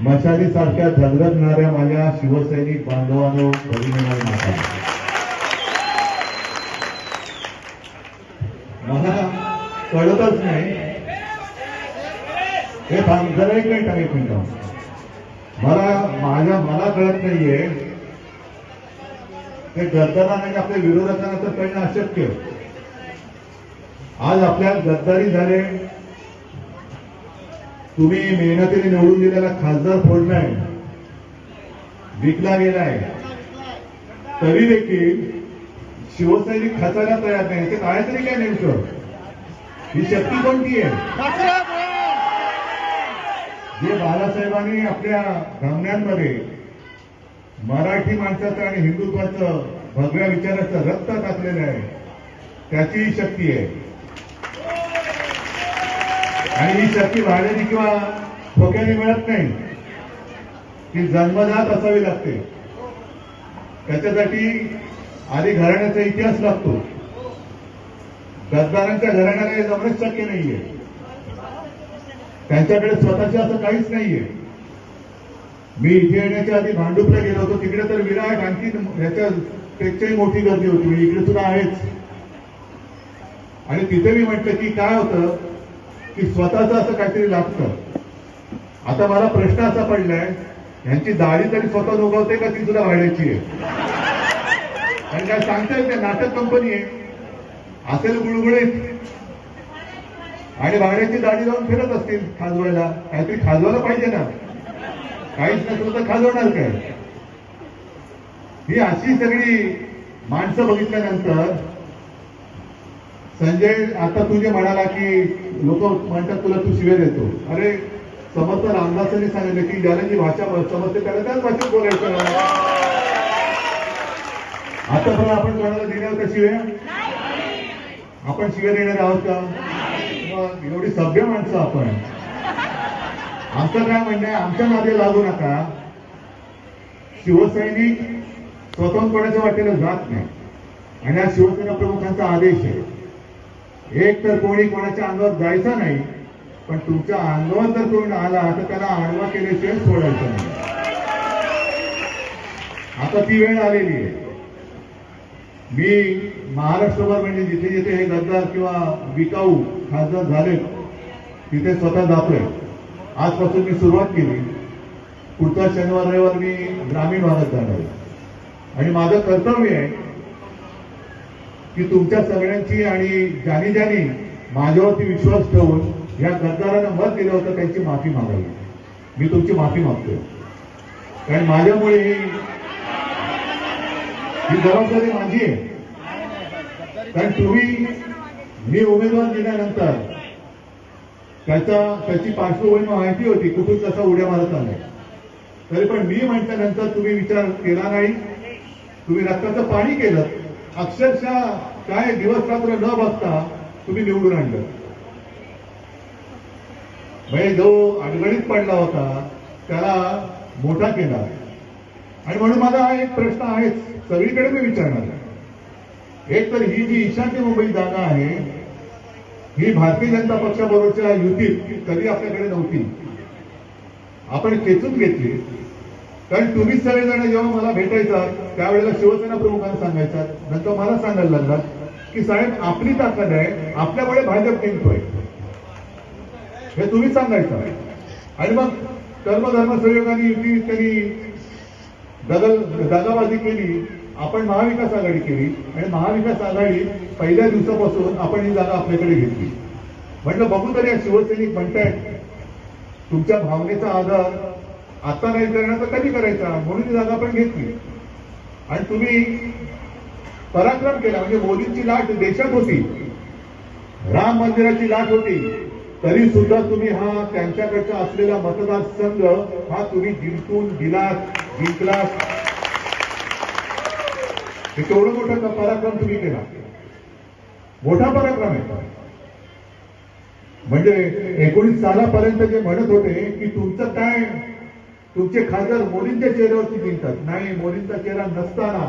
मशाली सारख्या झगडणाऱ्या माझ्या शिवसैनिक बांधवांनो, भगिनींनो, माता, मला कळतच नाही हे जरा एक मिनिट मला कळत नाहीये ते गद्दारांना आणि आपल्या विरोधकांना तर कळणं अशक्य. आज आपल्या गद्दारी झाले, तुम्ही मेहनतीने निवडून दिलेला खासदार फोडलाय, विकला गेलाय, तरी देखील शिवसैनिक खचायला तयार नाही. ते काय तरी काय नेमकं ही शक्ती कोणती आहे? जे बाळासाहेबांनी आपल्या धमन्यांमध्ये मराठी माणसाचं आणि हिंदुत्वाचं भगव्या विचाराचं रक्त टाकलेलं आहे, त्याची ही शक्ती आहे. आणि ही शक्ती भाड्याने किंवा ठोक्याने मिळत नाही, ती जन्मजात असावी लागते. त्याच्यासाठी आधी घराण्याचा इतिहास लागतो. गद्दारांच्या घराण्याला हे जमणंच शक्य नाहीये. त्यांच्याकडे स्वतःचे असं काहीच नाहीये. मी इथे येण्याच्या आधी भांडुपला गेलो होतो, तिकडे तर विराट आणखी ह्याच्यापेक्षाही मोठी गर्दी होती, म्हणजे इकडे सुद्धा आहेच. आणि तिथे मी म्हटलं की काय होतं की स्वतःचं असं काहीतरी लागतं. आता मला प्रश्न असा पडलाय, यांची दाढी तरी स्वतः उगवते का ती सुद्धा भाड्याची आहे? आणि काय सांगता येईल, नाटक कंपनी आहे, असेल गुळगुळीत आणि भाड्याची दाढी लावून फिरत असतील खाजवायला. काहीतरी खाजवायला पाहिजे ना, काहीच नसलं तर खाजवणार काय? ही अशी सगळी माणसं बघितल्यानंतर संजय, आता तू जे म्हणाला की लोक म्हणतात तुला तू शिव्या देतो, अरे समर्थ रामदासांनी सांगितलं की ज्याला जी भाषा समजते त्याला त्याच भाषेत बोलायचं. आता पण आपण कोणाला देणार का शिव्या? आपण शिव्या देणार आहोत का? एवढी सभ्य माणसं आपण. आमचं काय म्हणणं आहे, आमच्या नादी लागू नका. शिवसैनिक स्वतंत्र कोणाच्या वाटेला जात नाही आणि हा शिवसेना प्रमुखांचा आदेश आहे. एक तर कोणी कोणाच्या अंगावर जायचं नाही, पण तुमच्या अंगावर जर कोणी आला तर त्याला आडवा केल्याशिवाय सोडायचं नाही. आता ती वेळ आलेली आहे. मी महाराष्ट्रभर म्हणजे जिथे जिथे हे गद्दार किंवा विकाऊ खासदार झाले तिथे स्वतः जातोय. आजपासून मी सुरुवात केली. पुढचा शनिवार रविवार मी ग्रामीण भागात जाणार आहे आणि माझं कर्तव्य आहे की तुमच्या सगळ्यांची आणि ज्यांनी ज्यांनी माझ्यावरती विश्वास ठेवून या गद्दारांना मत दिलं होतं त्यांची माफी मागावी. मी तुमची माफी मागतोय, कारण माझ्यामुळे ही जबाबदारी माझी आहे. कारण मी उमेदवार दिल्यानंतर त्याची पार्श्वभूमी माहिती होती, कुठून कसा उड्या मारत आलाय. तरी पण मी म्हटल्यानंतर तुम्ही विचार केला नाही, तुम्ही रक्ताचं पाणी केलं. अक्षरशः काय दिवस रात्र न बघता तुम्ही निवडून आणलं. म्हणजे जो अडगणीत पडला होता त्याला मोठा केला. आणि म्हणून माझा हा एक प्रश्न आहेच, सगळीकडे मी विचारणार. एक तर ही जी ईशान्य मुंबई जागा आहे ही भारतीय जनता पक्षाबरोबरच्या युतीत कधी आपल्याकडे नव्हती. आपण खेचून घेतली. कारण तुम्ही सगळेजण जेव्हा मला भेटायचा त्यावेळेला शिवसेना प्रमुखांना सांगायचा, नंतर मला सांगायला लागला की साहेब आपली ताकद आहे, आपल्यामुळे भाजप जिंकतोय, हे तुम्ही सांगायचं. आणि मग कर्मधर्म संयोगाने युती त्यांनी दगाबाजी केली. आपण महाविकास आघाडी केली आणि महाविकास आघाडी पहिल्या दिवसापासून आपण ही जागा आपल्याकडे घेतली. म्हटलं बघू तरी या शिवसैनिक म्हणतायत तुमच्या भावनेचा आधार आता नाही करणार तर कधी करायचा, म्हणून ही जागा आपण घेतली. आणि तुम्ही पराक्रम केला. म्हणजे मोदींची लाट देशात होती, राम मंदिराची लाट होती, तरी सुद्धा तुम्ही हा त्यांच्याकडचा असलेला मतदारसंघ हा तुम्ही जिंकून दिलात, जिंकलात. हे केवढं मोठा पराक्रम तुम्ही केला, मोठा पराक्रम आहे. म्हणजे 19 सालापर्यंत जे म्हणत होते की तुमचं काय, तुमचे खासदार मोदींच्या चेहऱ्यावरती जिंकतात, नाही, मोदींचा चेहरा नसताना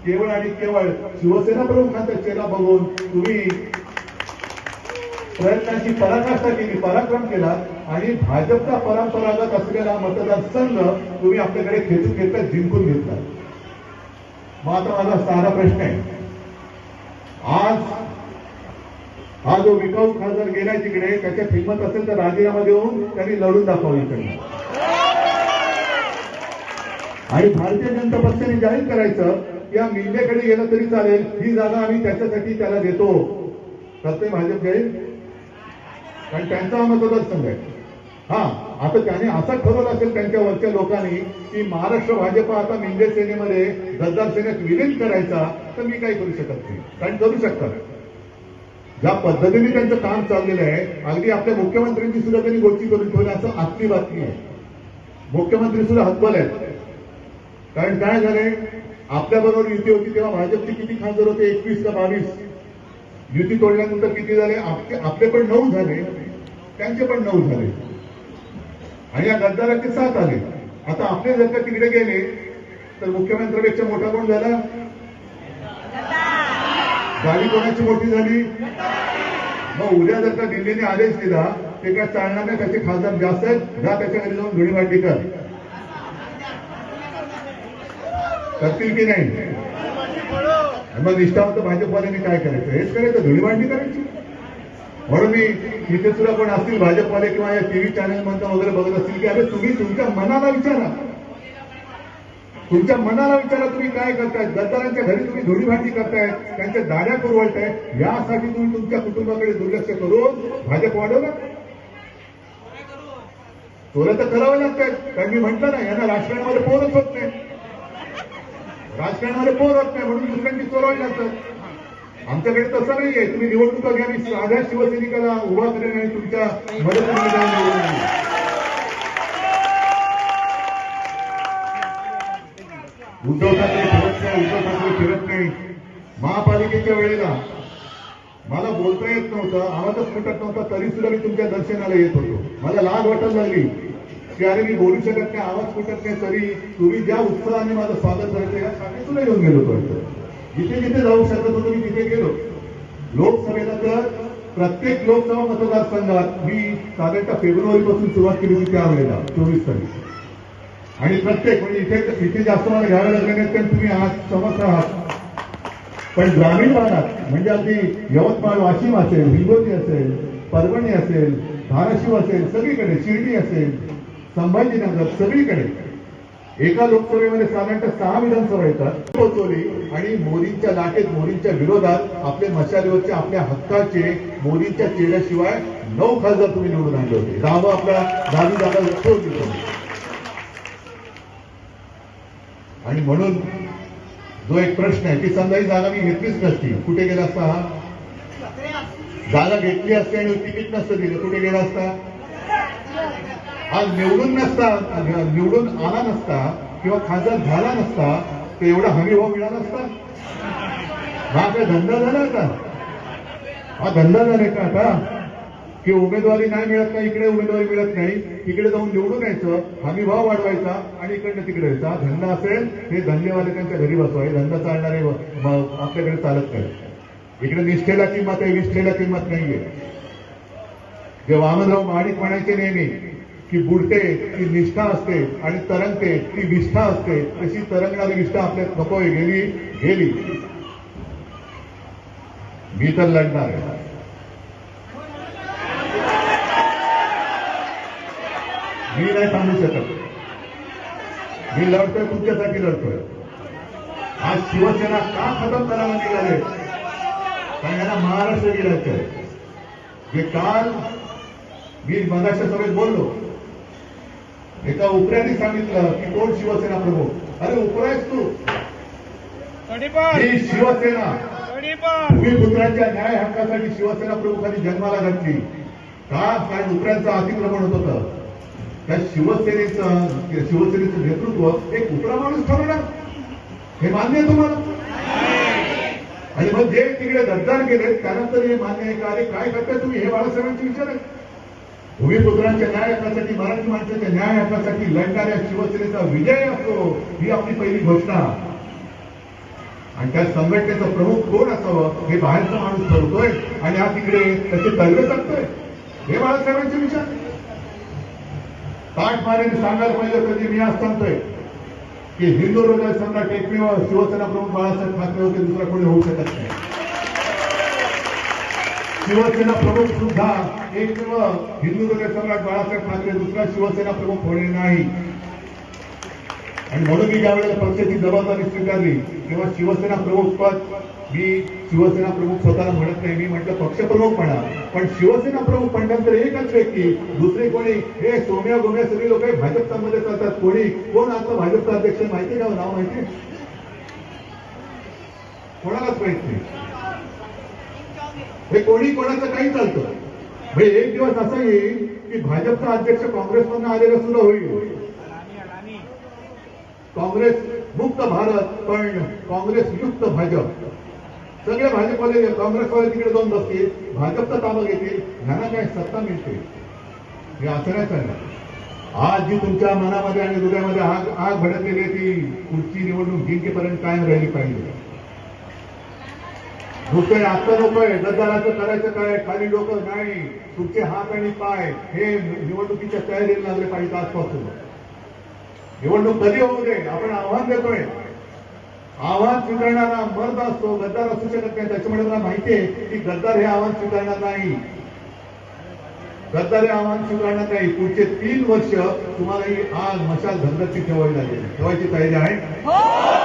केवळ आणि केवळ शिवसेना प्रमुखांचा चेहरा बघून तुम्ही प्रयत्नांची पराकाष्ठा केली, पराक्रम केला आणि भाजपचा परंपरागत असलेला मतदारसंघ तुम्ही आपल्याकडे खेचून घेतला, जिंकून घेतला. मग आता माझा सारा प्रश्न आहे, आज हा जो विकाऊ खासदार गेलाय तिकडे, त्याच्या हिंमत असेल तर राजीनामा देऊन त्यांनी लढून दाखवलं इकडनं आणि भारतीय जनता पक्षाने जाहीर करायचं या मिंदेकडे गेलं तरी चालेल, ही जागा आम्ही त्याच्यासाठी त्याला देतो. करते भाजप जाईल, कारण त्यांचा हा मतदारसंघ आहे. हा, आता त्याने असं ठरवलं असेल त्यांच्या वरच्या लोकांनी की महाराष्ट्र भाजप आता मिंदे सेनेमध्ये गद्दार सेनेत विलीन करायचा, तर मी काही करू शकत नाही. कारण करू शकतात, ज्या पद्धतीने त्यांचं काम चाललेलं आहे, अगदी आपल्या मुख्यमंत्र्यांची सुद्धा त्यांनी गोष्टी करून ठेवल्या असं आतली बातमी आहे. मुख्यमंत्री सुद्धा हतबल आहेत. कारण काय झालंय, आपल्याबरोबर युती होती तेव्हा भाजपचे किती खासदार होते, 21 का 22. युती तोडल्यानंतर किती झाले, आपले पण 9 झाले, त्यांचे पण 9 झाले आणि या गद्दाराचे 7 आले. आता आपले जर का तिकडे गेले तर मुख्यमंत्र्यापेक्षा मोठा कोण झाला, गाडी कोणाची मोठी झाली. मग उद्या जर का दिल्लीने आदेश दिला ते काय चालणार नाही, त्याचे खासदार जास्त आहेत, जा त्याच्या घरी जाऊन धुळीमांडी करतील की नाही. मग निष्ठावंत भाजपवाल्यांनी काय करायचं, हेच करायचं, धुळीमांडी करायची. म्हणून मी इथे सुद्धा कोण असतील भाजपवाले किंवा या टीव्ही चॅनल मधून वगैरे बघत असतील की अरे तुम्ही तुमच्या मनाला विचारा, तुमच्या मनाला विचारा तुम्ही काय करताय. गद्दारांच्या घरी तुम्ही धुळीभांडी करताय, त्यांच्या दाड्या पुरवळताय, यासाठी तुम्ही तुमच्या कुटुंबाकडे दुर्लक्ष करून भाजप वाढवलं. चोऱ्या तर करावं लागतात, कारण मी म्हटलं ना, यांना राजकारणामध्ये पोरच होत नाही, राजकारणामध्ये पोर होत नाही म्हणून दुसऱ्यांची चोरावी लागतात. आमच्याकडे तसं नाहीये, तुम्ही निवडणुका घ्या, मी साध्या शिवसैनिकाला उभा करेन आणि तुमच्या मदतीने जाऊन निवडून. उद्धव ठाकरे फिरत नाही, उद्धव ठाकरे फिरत नाही. महापालिकेच्या वेळेला मला बोलता येत नव्हतं, आवाजच फुटत नव्हता, तरी सुद्धा मी तुमच्या दर्शनाला येत होतो. मला लाज वाटत लागली की अरे मी बोलू शकत नाही, आवाज फुटत नाही, तरी तुम्ही ज्या उत्साहाने माझं स्वागत करायचं यासाठी सुद्धा येऊन गेलो होतो. जिथे जिथे जाऊ शकत होतो मी तिथे गेलो. लोकसभेला तर प्रत्येक लोकसभा मतदारसंघात मी साधारणतः फेब्रुवारीपासून सुरुवात केली होती, त्यावेळेला 24 तारीख. आणि प्रत्येक म्हणजे इथे जास्त मला घ्यावे लागले नाही, तर तुम्ही आज समर्थ आहात. पण ग्रामीण भागात म्हणजे अगदी यवतमाळ, वाशिम असेल, हिंगोली असेल, परभणी असेल, धाराशिव असेल, सगळीकडे शिर्डी असेल, संभाजीनगर, सगळीकडे एका लोकसभेमध्ये साधारणतः 6 विधानसभा येतात पोहोचवली आणि मोदींच्या लाटेत, मोदींच्या विरोधात आपले मशालीवरचे, आपल्या हक्काचे, मोदींच्या चेहऱ्याशिवाय 9 खासदार तुम्ही निवडून आणले होते. 10 आपला 10वी जागा सोडली होती. आणि म्हणून जो एक प्रश्न आहे की समजा ही जागा मी घेतलीच नसती, कुठे गेला असता, जागा घेतली असती आणि तिकीट नसतं दिलं, कुठे गेला असता. आज निवडून नसता, निवडून आला नसता किंवा खासदार झाला नसता तर एवढा हमी भाव मिळाला असता. हा काय धंदा झाला आता, हा धंदा झालाय का आता की उमेदवारी नाही मिळत नाही, इकडे उमेदवारी मिळत नाही, तिकडे जाऊन निवडून यायचं, हमी भाव वाढवायचा आणि इकडनं तिकडे यायचा. धंदा असेल हे धंदेवाले त्यांच्या घरी बसवाय, धंदा चालणारे आपल्याकडे चालत नाही. इकडे निष्ठेला किंमत आहे, विष्ठेला किंमत नाहीये. जे वामनराव महाडिक म्हणायचे नेहमी की बुडते ती निष्ठा असते आणि तरंगते ती विष्ठा असते, तशी तरंगणारी विष्ठा आपल्यात नकोय, गेली गेली. मी तर लढणार आहे. मी नाही थांबू शकत, मी लढतोय, तुमच्यासाठी लढतोय. आज शिवसेना का खतम करायला निघाले, कारण यांना महाराष्ट्र गिरायचं आहे. जे काल मी मगाच्या सभेत बोललो, एका उपऱ्याने सांगितलं की कोण शिवसेना प्रमुख. अरे उपरायच तू, ही शिवसेना भूमिपुत्रांच्या न्याय हक्कासाठी शिवसेना प्रमुखांनी जन्माला घातली का, कारण उपऱ्यांचं अतिक्रमण होत होतं. त्या शिवसेनेचं नेतृत्व एक उपरा माणूस ठरवणार, हे मान्य आहे तुम्हाला. आणि मग जे तिकडे गद्दार गेले त्यानंतर हे मान्य आहे का, अरे काय करताय तुम्ही, हे बाळासाहेबांचे विचार आहे. भूमिपुत्रांच्या न्याय हक्कासाठी, मराठी माणसाच्या न्याय हक्कासाठी लढणाऱ्या शिवसेनेचा विजय असतो, ही आपली पहिली घोषणा. आणि त्या संघटनेचं प्रमुख कोण असावं हे बाहेरचा माणूस ठरवतोय आणि हा तिकडे त्याचे तर्क करतोय. हे बाळासाहेबांचे विचार. ताट मारेने सांगायला पाहिजे कधी मी आज सांगतोय की हिंदू हृदय सम्राट एकमेव शिवसेना प्रमुख बाळासाहेब ठाकरे होते, दुसरा कोणी होऊ शकत नाही. शिवसेना प्रमुख सुद्धा एकमेव हिंदू हृदय सम्राट बाळासाहेब ठाकरे, दुसरा शिवसेना प्रमुख होणे नाही. आणि म्हणून मी ज्या वेळेला पक्षाची जबाबदारी स्वीकारली तेव्हा शिवसेना प्रमुख पद मी शिवसेना प्रमुख स्वतःला म्हणत नाही, मी म्हटलं पक्षप्रमुख म्हणा. पण शिवसेना प्रमुख म्हणल्यानंतर एकच व्यक्ती, दुसरे कोणी हे सोम्या गोम्या सगळी लोक भाजपमध्ये चालतात. कोण आता भाजपचा अध्यक्ष माहिती का? नाव माहिती कोणालाच माहित नाही. हे कोणी कोणाचं काही चालतं. म्हणजे एक दिवस असा येईल की भाजपचा अध्यक्ष काँग्रेसमधून आलेला सुद्धा होईल. काँग्रेस मुक्त भारत पण काँग्रेस युक्त भाजप. सगळे भाजपवाले काँग्रेसवाले तिकडे जाऊन बसतील, भाजपचा ताबा घेतील, यांना काय सत्ता मिळते. हे असं नाही चालणार. आज जी तुमच्या मनामध्ये आणि हृदयामध्ये आग भडकलेली आहे ती पुढची निवडणूक जिंकेपर्यंत कायम राहिली पाहिजे. नुकतंय आता नकोय गद्दाराचं करायचं काय, खाली डोकं नाही, तुमचे हात आणि पाय हे निवडणुकीच्या तयारीला लागले पाहिजे. आजपासून निवडणूक कधी होऊ दे, आपण आव्हान देतोय. आव्हान स्वीकारणारा मर्द असतो, गद्दार असू शकत नाही. त्याच्यामुळे मला माहिती आहे की गद्दार हे आव्हान स्वीकारणार नाही. गद्दार हे आव्हान स्वीकारणार नाही. पुढचे 3 वर्ष तुम्हाला ही आग मशाल धगधगती ठेवावी लागेल. ठेवायची तयारी आहे.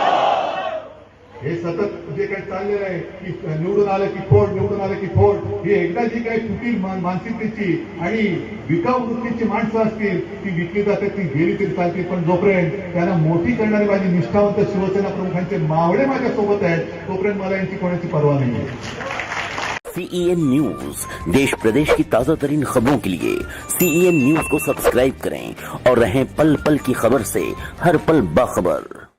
हे सतत जे काही चाललेलं आहे की निवडून आलं की फोड, निवडून आलं की फोड, ही एकदा जी काही चुकी मानसिकतेची आणि विकाऊ वृत्तीची माणसं असतील ती विकली जातात, ती गेली तरी चालतील. पण जोपर्यंत त्यांना मोठी करणारी माझी निष्ठावंत शिवसेना प्रमुखांचे मावळे माझ्या सोबत आहेत तोपर्यंत मला यांची कोणाची पर्वा नाही. CEN न्यूज, देश प्रदेश की ताजा तरीन खबरों के लिए CEN न्यूज को सब्सक्राइब करें और रहें पल पल की खबर से हर पल बाखबर.